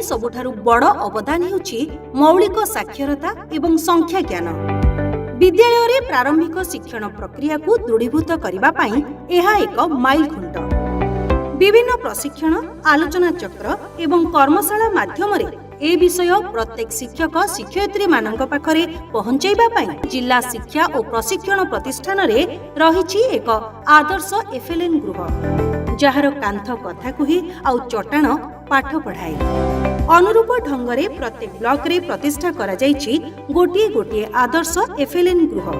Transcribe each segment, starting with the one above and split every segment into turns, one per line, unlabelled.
सबुठारु बड़ अवदान हेउछि मौलिक साक्षरता एवं संख्या ज्ञान। विद्यालय रे प्रारंभिक शिक्षण प्रक्रिया को दृढ़ीभूत करबा पई एहा एक माइल खुंट। विभिन्न प्रशिक्षण, आलोचना चक्र एवं कर्मशाला माध्यम रे ए विषय प्रत्येक शिक्षक शिक्षयित्री मानक पाखरे पहुंचाइबा पई जिला शिक्षा और प्रशिक्षण प्रतिष्ठान रे रहिछि एक आदर्श एफएलएन गृह, जहार कांथ कथा कुही आ चटाण पाठ पढ़ाए। अनुरूप ढंगरे प्रत्येक ब्लॉक रे प्रतिष्ठा करा जाइछि गोटिए गोटिए आदर्श एफएलएन गृह।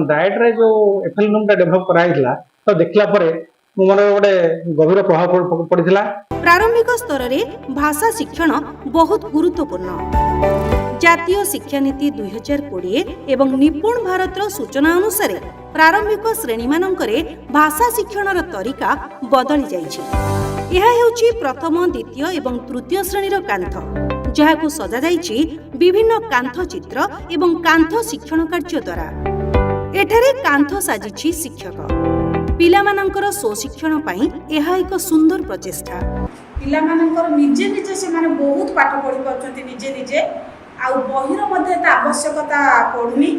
डायट रे जो एफएलएन रूम डेवलप कराइला तो देखला परे मोरे गोटे गभीर प्रभाव पड़िथिला।
प्रारंभिक स्तर रे भाषा शिक्षण बहुत गुरुत्वपूर्ण। जातीय शिक्षा नीति 2020 एवं निपुण भारतर सूचना अनुसार प्रारंभिक श्रेणी मानकरे भाषा शिक्षणर तरीका बदली जाइछि। यह हेउछि प्रथम, द्वितीय एवं तृतीय श्रेणीर कांथ, जहाकु सजा जाइछि विभिन्न कांथ चित्र एवं कांथ शिक्षण कार्य द्वारा। एठारे कांथ साजिछि शिक्षक। पिलामानंकर स्वशिक्षण पई एहा एक सुंदर प्रचेष्टा।
पिलामानंकर निजे निजे से माने बहुत पाठ पढ़ी पाउछन्ति निजे निजे आ बहिर मध्ये त आवश्यकता पडुनी।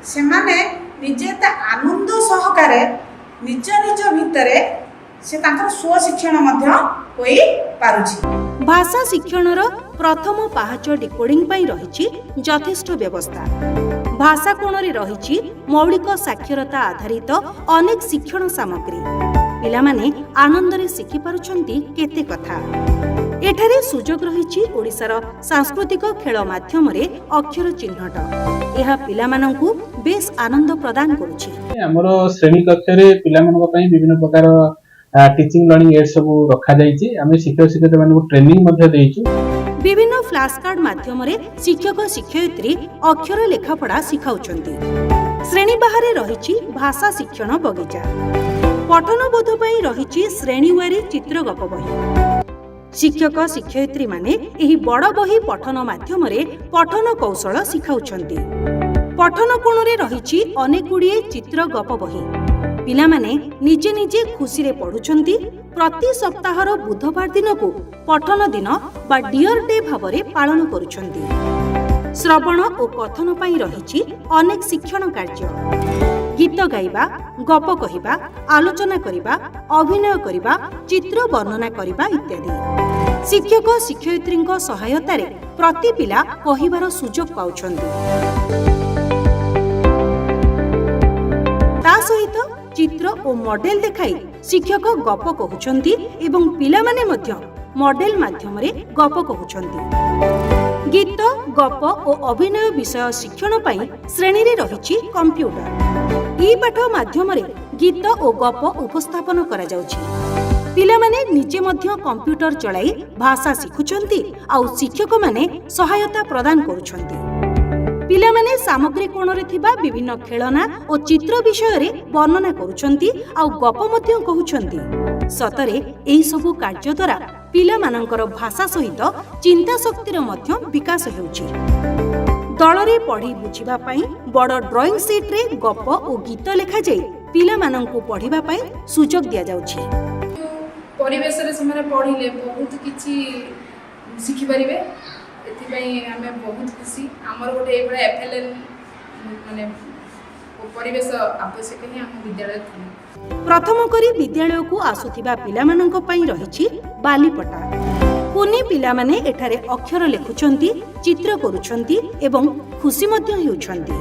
से माने निजे त आनंद सहकारे निज निज भितरे से तांकर स्वशिक्षण मध्ये होई पारुछि।
भाषा शिक्षणर प्रथम पाहाच डिकोडिंग पई रहिछि यथेष्ट व्यवस्था। भाषा कोणरे रहिछि मौलिक साक्षरता आधारित अनेक शिक्षण सामग्री। पिलामाने आनंदरे शिखि पारुछन्ति केते कथा। एठारे सुजोग रहिछि ओडिसार सांस्कृतिक खेल माध्यम रे अक्षर चिन्हट। एहा पिलामानंकु बेस आनंद प्रदान करूछि।
हमरो श्रेणी कक्ष रे पिलामानक पई विभिन्न प्रकार टीचिंग लर्निंग एड सब रखा जाइछि। आमे शिक्षक शिक्षयित्री मानकु ट्रेनिंग मध्ये देइछु।
विभिन्न फ्लैश कार्ड माध्यम रे शिक्षक शिक्षयित्री अक्षर लेखापढ़ा शिखाउछन्ति। श्रेणी बाहरे रहिछि भाषा शिक्षण बगीचा। पठन बोध पई रहिछि श्रेणीवारी चित्र गप बही। शिक्षक शिक्षयित्री माने एही बड़ बही पठन माध्यम रे पठन कौशल शिखाउछन्ति। पठन कोणरे रहिछि अनेक गुड़िए चित्र गप बही। पिलामाने निजे निजे खुशी रे पढुछन्ति। प्रति सप्ताहर बुधवार दिन को पठन दिन बा डियर डे भावरे पालन करुछन्ति। श्रवण और कथन पई रहिछि अनेक शिक्षण कार्य। गीत गाइबा, गप कहिबा, आलोचना करिबा, अभिनय करिबा, चित्र वर्णना करिबा इत्यादि। शिक्षक शिक्षयित्रीଙ୍କ सहायतारे प्रति पिला कहिबार सुजोग पाउछन्ति। ता सहित चित्र और मॉडल देखाई शिक्षक गप कहउछन्ति एवं पिला माने मध्य मॉडल माध्यम रे गप कहउछन्ति। गीत, गप और अभिनय विषय शिक्षण पई श्रेणी रे रहिछि कंप्यूटर। ई पाठ माध्यम रे गीत और गप उपस्थापन करा जाउछि। पिला माने निजे मध्य कंप्यूटर चलाई भाषा शिखुछन्ति आ शिक्षक माने सहायता प्रदान करूछन्ति। पिला माने सामग्री कोणरे थिबा विभिन्न खेलना और चित्र विषय रे वर्णना करूछन्ति आ गप मध्य कहउछन्ति। सतरे एही सबु कार्य द्वारा पिला मानकर भाषा सहित चिंता शक्तिर मध्य विकास हेउछि। दलरे पढ़ी बुझिबा पई बड़ ड्राइंग शीट रे गप और गीत लेखा जाई पिला माननकु पढ़िबा पई सुजोग दिया जाउछि।
परिवेश रे समय पढ़िले बहुत किछि शिखि परिबे। एथिपई आमे बहुत खुशी। हमर गोटे एबडा एफएलएन माने परिवेश आवश्यक ही हम विद्यालय थी।
प्रथम करी विद्यालय को आसुथिबा पिला माननक पई रहिछि बालीपटा। कुनी पिला माने एठारे अक्षर लेखुछन्ति, चित्र करूछन्ति एवं खुशी मध्य हेउछन्ति।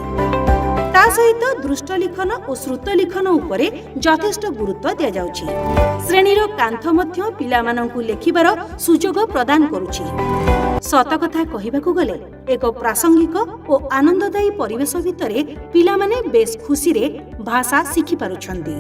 ता सहित दृष्ट लिखन और श्रुत लिखन उपरे यथेष्ट गुरुत्व दिया जाउछि। श्रेणीर कांथ मध्य पिला माननकु लेखिबार सुजोग प्रदान करूछि। सत कथा कहिबाकू गले एक प्रासंगिक और आनंददायी परिवेश भितरे पिला माने बेस खुशी रे भाषा शिखि पारुछन्ति।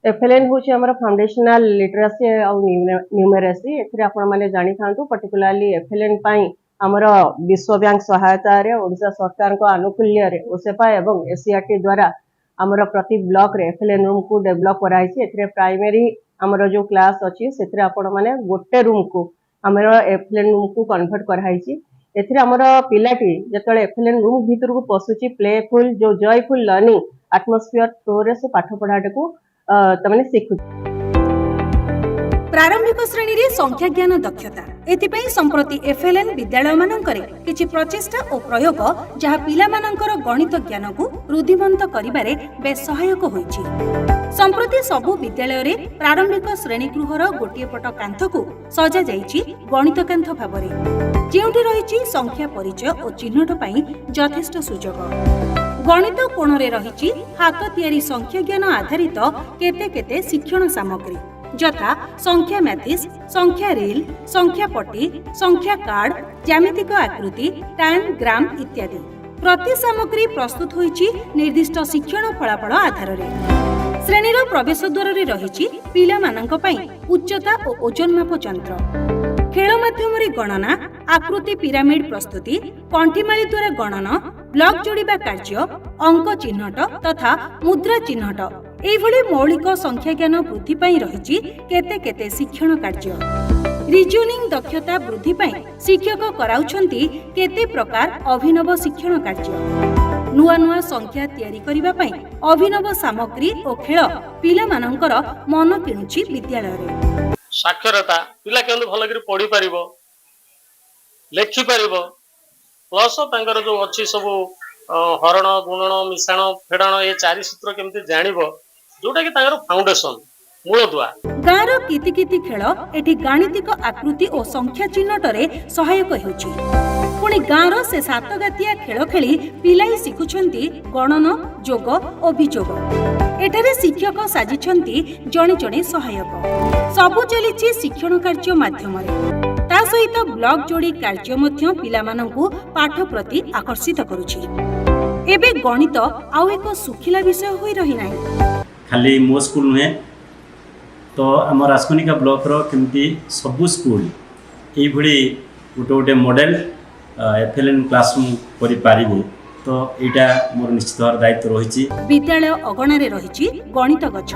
एफएलएन होछि हमर फाउंडेशनल लिटरेसी और न्यूमेरेसी। एथिरे आपण माने जानि थांतु पर्टिकुलरली एफएलएन पई हमर विश्व बैंक सहायता रे ओडिसा सरकार को आनुकूल्य रे ओसेपा एवं एसीआरटी द्वारा हमर प्रति ब्लॉक रे एफएलएन रूम को डेवलप कराइछि। एथिरे प्राइमरी हमर जो क्लास अछि सेथिरे आपण माने गोटे रूम को हमर एफएलएन रूम को कन्वर्ट कराइछि। एथिरे हमर पिलाटी जतले एफएलएन रूम भीतर को पसुछि प्लेफुल जो जॉयफुल लर्निंग एटमॉस्फियर थ्रू रे से पाठ पढ़ाटे को तमने शिखु।
प्रारंभिक श्रेणी रे संख्या ज्ञान दक्षता एथिपई संप्रति एफएलएन विद्यालय मानकरे किछि प्रचेष्टा और प्रयोग जहा पिला मानकर गणित ज्ञान को वृद्धिमंत करिबारे बेस सहायक होइछि। संप्रति सबु विद्यालय रे प्रारंभिक श्रेणी गृहर गोटिए पट कांथ को सजा जाइछि गणित कांथ भाबरे, जेउठी रहिछि संख्या परिचय और चिन्हट पई यथेष्ट सुजोग। गणित कोण रे रहिछि हाथ तियारी संख्या ज्ञान आधारित केते केते शिक्षण सामग्री यथा संख्या मैथिस, संख्या रील, संख्या पट्टी, संख्या कार्ड, ज्यामितिक आकृति, टाइम ग्राम इत्यादि। प्रति सामग्री प्रस्तुत होइछि निर्दिष्ट शिक्षण फलाफल आधार रे। श्रेणीर प्रवेश द्वार रे रहिछि पिला मानक पई उच्चता और ओजन माप यंत्र। खेल माध्यम रे गणना, आकृति पिरामिड प्रस्तुति, कंठीमाली द्वारा गणना, ब्लॉक जोड़िबा कार्य, अंक चिन्हट तथा मुद्रा चिन्हट एभली मौलिक संख्या ज्ञान वृद्धि पाई रहिछि केते केते शिक्षण कार्य। रिजनिंग दक्षता वृद्धि पाई शिक्षक कराउछंती केते प्रकार अभिनव शिक्षण कार्य। नुआ नुआ संख्या तैयारी करिबा पाई अभिनव सामग्री और खेल पिला मानकर मन किणुछि विद्यालय रे।
साक्षरता पिला केंदु भल करी पढ़ी पारिबो, लेखि पारिबो, प्लस तांकर जो अछि सब हरण गुणन मिश्रण फेडण ए चारि सूत्र केमति जानिबो जोटा कि तांकर फाउंडेशन मूल दुआ।
गाँर कितिकिति खेल एठी गाणितिक आकृति और संख्या चिन्हट रे सहायक हेउछि। पुणी गाँर से सात गातिया खेल खेली पिलाई शिखुछंती गणन, जोग और बिजोग। एठारे शिक्षक साजिछंती जणे जणे सहायक। सबु चलिछि शिक्षण कार्य माध्यम रे। ता सहित ब्लॉक जोड़ी कार्य मध्य पिलामानंकु पाठ प्रति आकर्षित करुछि। एबे गणित आउ एक सुखिला विषय होई रही नाही।
खाली मो स्कूल नुहे तो आम राजकनिका ब्लॉक रो केमती सबु स्कूल ये गोटे गोटे मॉडल एफएलएन क्लासरूम करि पारिबे तो एटा मोर निश्चित भाव दायित्व रही।
विद्यालय अगणारे रही गणित गछ,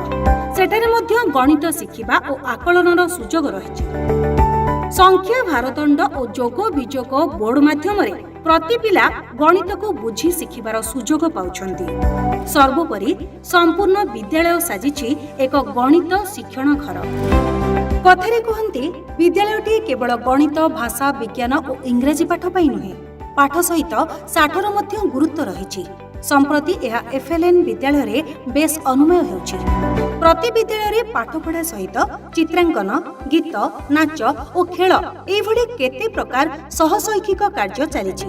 सेठारे मध्य गणित शिखिबा और आकलनर सुजोग रही। संख्या भारतंड और जोग विजोग बोर्ड माध्यम प्रति पिला गणित को बुझी शिखिबार सुजोग पाउछंती। सर्वोपरि संपूर्ण विद्यालय साजिछि एक गणित शिक्षण घर। कथारे कहंती विद्यालयटी केवल गणित, भाषा, विज्ञान और इंग्रजी पाठ पाई नुहे, पाठ सहित साठर मध्य गुरुत्व रहिछि। संप्रति यह एफएलएन विद्यालय रे बेस अनुमय हेउछि। प्रति विद्यालय रे पाठ पढ़ा सहित चित्रांकन, गीत, नाच और खेल एभली केते प्रकार सहशैक्षिक कार्य चलिछि।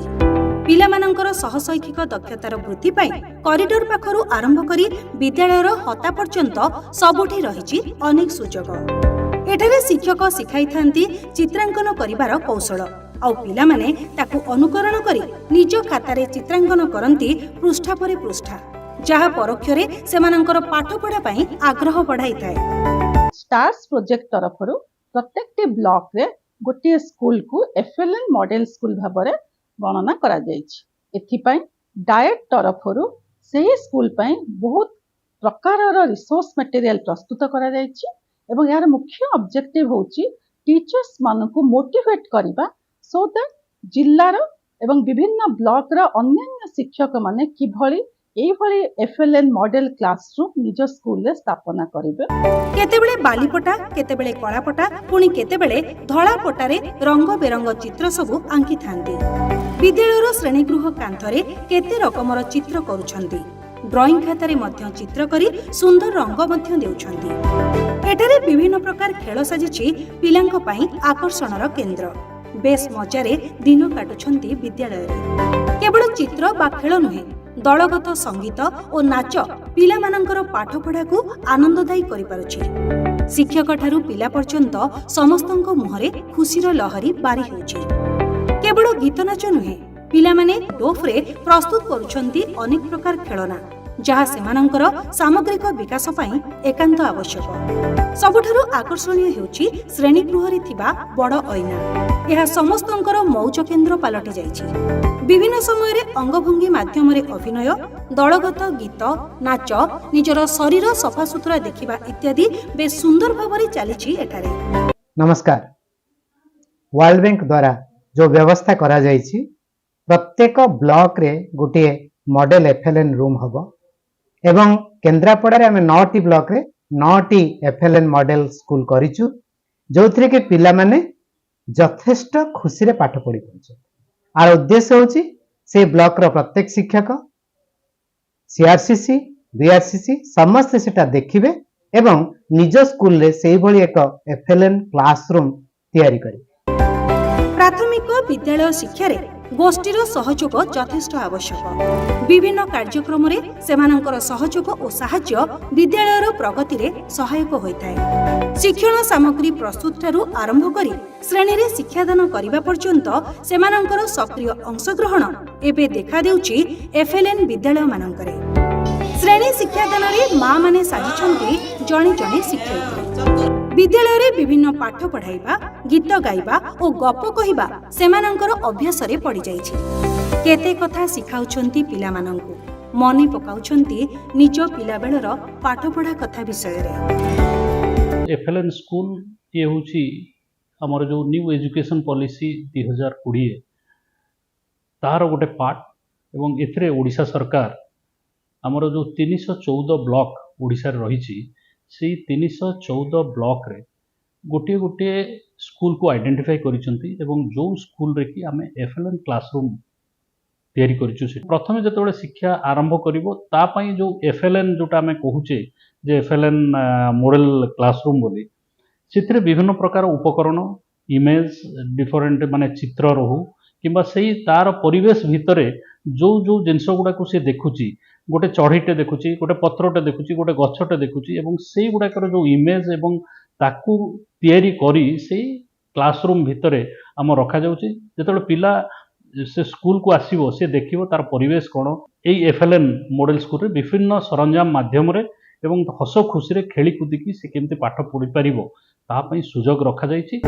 पिलामानंकर सहशैक्षिक दक्षतार वृद्धि पाई कॉरिडोर पाखरु आरंभ करी विद्यालयर हता पर्यंत सबुठी रहिछि अनेक सुजोग। एठारे शिक्षक शिखाई थांती चित्रांकन करिवार कौशल आउ पिला माने ताकू अनुकरण करी निज खातारे चित्रांकन करंती पृष्ठा परे पृष्ठा, जहा परोक्षरे सेमानंकर पाठ पढ़ा पाई आग्रह बढ़ाई थाए।
स्टार्स प्रोजेक्ट तरफरु प्रत्येकटी ब्लॉक रे गोटे स्कूल को एफएलएन मॉडल स्कूल भाबरे गणना करा जायछि। एथिपाई डायट तरफरु सेही स्कूल पाई बहुत प्रकारर रिसोर्स मटेरियल प्रस्तुत करा जायछि एवं यार मुख्य ऑब्जेक्टिव होछि टीचर्स मानकु मोटिवेट करिबा सो दैट जिल्लार एवं विभिन्न ब्लॉक रा अन्य शिक्षक माने किभली एभली एफएलएन मॉडल क्लासरूम निज स्कूल रे स्थापना करिवे।
केतेबेले बालीपटा, केतेबेले कलापटा, पुणी केतेबेले धळा पटारे रंग बेरंग चित्र सबु आंकी थांती। विद्यालयर श्रेणीगृह कांथरे केते रकमर चित्र करूछंती। ड्राइंग खातारे मध्य चित्र करी सुंदर रंग मध्य देउछंती। एठारे विभिन्न प्रकार खेल साजिछि पिलांक पई आकर्षणर केंद्र। बेस मजारे दिन काटुछंती विद्यालय रे। केवल चित्र बा खेल नुहे, दलगत संगीत और नाच पिला मानकर पाठ पढ़ा को आनंददायी करि पारुछि। शिक्षक ठारू पिला पर्यंत समस्तंक मुहरे खुशीर लहरी बारी होछि। केवल गीत नाच नुहे, पिला माने डोफ रे प्रस्तुत करूछंती अनेक प्रकार खेलना जहा सेमानंकर सामग्रिक विकास पई एकांत आवश्यक। सबुठारु आकर्षणीय हेउछि श्रेणीगृह रे थिबा बड़ ऐना। यह समस्तंकर मौज केंद्र पालटि जाइछि। विभिन्न समय रे अंगभंगी माध्यम रे अभिनय, दलगत गीत, नाच, निजर शरीर सफा सुतरा देखिबा इत्यादि बेस सुंदर भाबरे चलिछि एठारे।
नमस्कार। वर्ल्ड बैंक द्वारा जो व्यवस्था करा जाइछि प्रत्येक ब्लॉक रे गोटे मॉडल एफएलएन रूम हबो एवं केन्द्रापड़ा रे आमे 9टी ब्लॉक रे 9टी एफएलएन मॉडल स्कूल करिछु जो कि पिला माने यथेष्ट खुशी रे पाठ पढ़ी पारुछन। आर उद्देश्य होची से ब्लॉक रो प्रत्येक शिक्षक सीआरसीसी बीआरसीसी समस्त सेटा देखिबे एवं निज स्कूल रे सेही भली एक एफएलएन क्लासरूम तैयारी करिवे।
प्राथमिक विद्यालय शिक्षा रे गोष्ठीर सहयोग यथेष्ट आवश्यक। विभिन्न कार्यक्रम रे सेमानंकर सहयोग और साहाय्य विद्यालयर प्रगति रे सहायक होइथाय। शिक्षण सामग्री प्रस्तुत ठारू आरंभ करी श्रेणी रे शिक्षादान करिबा पर्यंत सेमानंकर सक्रिय अंशग्रहण एबे देखा देउची एफएलएन विद्यालय मानंकरे। श्रेणी शिक्षादान रे मां माने साजिछंती जणे जणे शिक्षक। विद्यालय रे विभिन्न पाठ पढ़ाइबा गीत गाइबा और गप कहिबा सेमानंकर अभ्यास रे पड़ी जाइछि। केते कथा शिखाउछंती पिला मानंकु मने पकाउछंती निज पिला बेलर पाठ पढ़ा कथा विषय रे।
एफएलएन स्कूल ये होची हमर जो न्यू एजुकेशन पॉलिसी 2020 तार गोटे पार्ट एवं एथरे ओडिशा सरकार हमर जो 314 ब्लॉक ओडिशा रे रहिछि से 314 ब्लॉक रे गोटे गोटे स्कूल को आइडेंटिफाई करिसंती एवं जो स्कूल रे कि आमे एफएलएन क्लासरूम तैयारी करिछु। से प्रथमे जतबेले शिक्षा आरंभ करिवो ता पई जो एफएलएन जोटा आमे कहूचे जे एफएलएन मॉडल क्लासरूम बोली सेथिरे विभिन्न प्रकार उपकरण इमेज डिफरेंट माने चित्र रहू किंबा सेही तार परिवेश भितरे जो जो जिनस गुडा को से देखुची गोटे चढ़ीटे देखुची गोटे पत्रटे देखुची गोटे गछटे देखुची एवं सेही गुडाकर जो इमेज एवं ताकू तैयारी करी से क्लासरूम भितरे आम रखा जाउची। जेतेबेले पिला से स्कूल को आसीबो से देखिबो तार परिवेश कोन एई एफएलएन मॉडल स्कूल रे विभिन्न सरंजाम माध्यम रे एवं हस खुशी रे खेली कुदी की से केमते पाठ पढ़ी परिबो ता पई सुजोग रखा जाइछि।